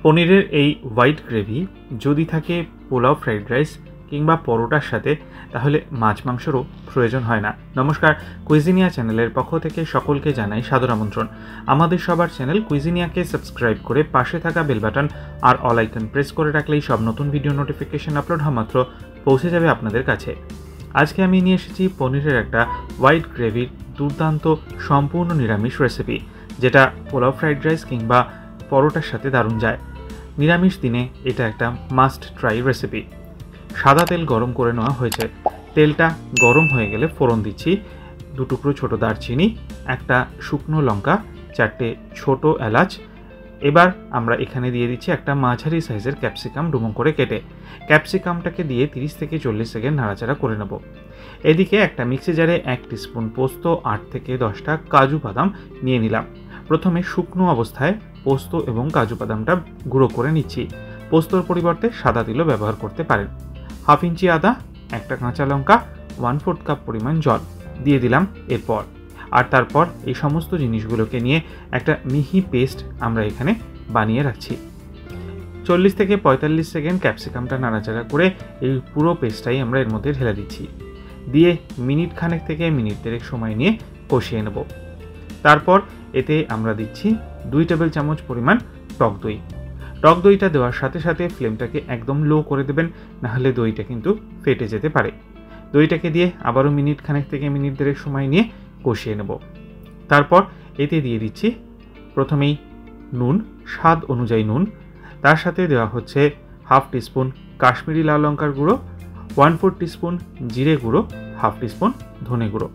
পনিরের এই white gravy যদি থাকে পোলাও, ফ্রাইড রাইস কিংবা পরোটার সাথে, তাহলে মাছ মাংসেরও প্রয়োজন হয় না। নমস্কার, কুইজিনিয়া চ্যানেলের পক্ষ থেকে সকলকে জানাই সাদর আমন্ত্রণ। আমাদের সবার চ্যানেল কুইজিনিয়াকে সাবস্ক্রাইব করে পাশে থাকা বেল বাটন আর অল আইকন প্রেস করে রাখলেই সব নতুন ভিডিও নোটিফিকেশন আপলোড হওয়া মাত্র পৌঁছে যাবে আপনাদের কাছে। আজকে আমি নিয়ে এসেছি পনিরের একটা হোয়াইট গ্রেভির দুর্দান্ত সম্পূর্ণ নিরামিষ রেসিপি, যেটা পোলাও, ফ্রাইড রাইস কিংবা পরোটার সাথে দারুণ যায়। নিরামিষ দিনে এটা একটা মাস্ট ট্রাই রেসিপি। সাদা তেল গরম করে নেওয়া হয়েছে। তেলটা গরম হয়ে গেলে ফোড়ন দিচ্ছি 2 টুকরো ছোটো দারচিনি, একটা শুকনো লঙ্কা, 4টে ছোটো এলাচ। এবার আমরা এখানে দিয়ে দিচ্ছি একটা মাঝারি সাইজের ক্যাপসিকাম ডুমো করে কেটে। ক্যাপসিকামটাকে দিয়ে 30 থেকে 40 সেকেন্ড নাড়াচাড়া করে নেব। এদিকে একটা মিক্সি জারে 1 টিস্পুন পোস্ত, 8 থেকে 10টা কাজু বাদাম নিয়ে নিলাম। প্রথমে শুকনো অবস্থায় পোস্ত এবং কাজু বাদামটা গুঁড়ো করে নিচ্ছি। পোস্তর পরিবর্তে সাদা তিলও ব্যবহার করতে পারেন। 1/2 ইঞ্চি আদা, একটা কাঁচা লঙ্কা, 1/4 কাপ পরিমাণ জল দিয়ে দিলাম এরপর। আর তারপর এই সমস্ত জিনিসগুলোকে নিয়ে একটা মিহি পেস্ট আমরা এখানে বানিয়ে রাখছি। 40 থেকে 45 সেকেন্ড ক্যাপসিকামটা নাড়াচাড়া করে এই পুরো পেস্টটাই আমরা এর মধ্যে ঢেলে দিচ্ছি। দিয়ে মিনিট খানেক থেকে মিনিট 1.5 সময় নিয়ে কষিয়ে নেব। তারপর এতে আমরা দিচ্ছি 2 টেবিল চামচ পরিমাণ টক দই। টক দইটা দেওয়ার সাথে সাথে ফ্লেমটাকে একদম লো করে দেবেন, নাহলে দইটা কিন্তু ফেটে যেতে পারে। দইটাকে দিয়ে আবারও মিনিট খানেক থেকে মিনিট 1.5 সময় নিয়ে কষিয়ে নেব। তারপর এতে দিয়ে দিচ্ছি প্রথমেই নুন, স্বাদ অনুযায়ী নুন। তার সাথে দেওয়া হচ্ছে 1/2 টিস্পুন কাশ্মীরি লাল লঙ্কার গুঁড়ো, 1/4 টিস্পুন জিরে গুঁড়ো, 1/2 টিস্পুন ধনে গুঁড়ো।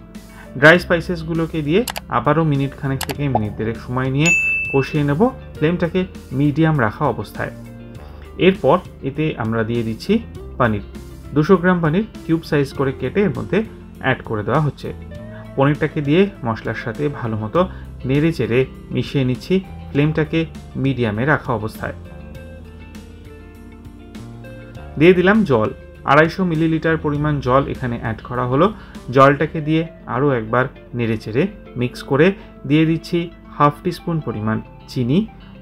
ড্রাই স্পাইসেসগুলোকে দিয়ে আবারও মিনিট খানেক থেকে মিনিট 1.5 সময় নিয়ে কষিয়ে নেব, ফ্লেমটাকে মিডিয়াম রাখা অবস্থায়। এরপর এতে আমরা দিয়ে দিচ্ছি পনির। 200 গ্রাম পনির কিউব সাইজ করে কেটে এর মধ্যে অ্যাড করে দেওয়া হচ্ছে। পনিরটাকে দিয়ে মশলার সাথে ভালো মতো নেড়ে চেড়ে মিশিয়ে নিচ্ছি, ফ্লেমটাকে মিডিয়ামে রাখা অবস্থায়। দিয়ে দিলাম জল, 250 মিলিলিটার পরিমাণ জল এখানে অ্যাড করা হলো। জলটাকে দিয়ে আরও একবার নেড়ে চেড়ে মিক্স করে দিয়ে দিচ্ছি 1/2 টিস্পুন পরিমাণ চিনি,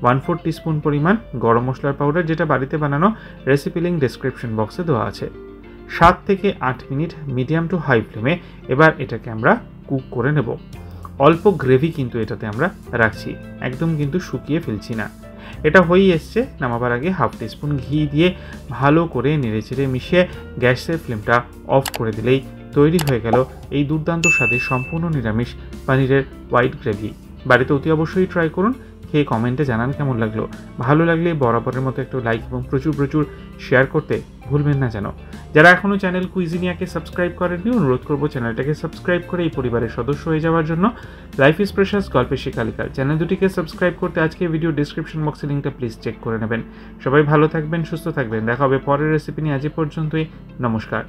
1/4 টিস্পুন পরিমাণ গরম মশলার পাউডার, যেটা বাড়িতে বানানো, রেসিপি লিঙ্ক ডেসক্রিপশন বক্সে দেওয়া আছে। 7 থেকে 8 মিনিট মিডিয়াম টু হাই ফ্লেমে এবার এটাকে আমরা কুক করে নেব। অল্প গ্রেভি কিন্তু এটাতে আমরা রাখছি, একদম কিন্তু শুকিয়ে ফেলছি না। এটা হয়েই এসছে। নামাবার আগে 1/2 টিস্পুন ঘি দিয়ে ভালো করে নেড়েচেড়ে মিশিয়ে গ্যাসের ফ্লেমটা অফ করে দিলেই তৈরি হয়ে গেল এই দুর্দান্ত স্বাদের সম্পূর্ণ নিরামিষ পনিরের হোয়াইট গ্রেভি। বাড়িতে অতি অবশ্যই ট্রাই করুন, খেয়ে কমেন্টে জানান কেমন লাগলো। ভালো লাগলে বরাবরের মতো একটু লাইক এবং প্রচুর শেয়ার করতে ভুলবেন না যেন। যারা এখনও চ্যানেল কুইজিনিয়াকে সাবস্ক্রাইব করেননি, অনুরোধ করব চ্যানেলটাকে সাবস্ক্রাইব করে এই পরিবারের সদস্য হয়ে যাওয়ার জন্য। লাইফ ইজ প্রেশাস, গল্পের শিকালিকার চ্যানেল দুটিকে সাবস্ক্রাইব করতে আজকে ভিডিও ডিসক্রিপশন বক্সে লিঙ্কটা প্লিজ চেক করে নেবেন। সবাই ভালো থাকবেন, সুস্থ থাকবেন। দেখা হবে পরের রেসিপি নিয়ে। আজ পর্যন্তই, নমস্কার।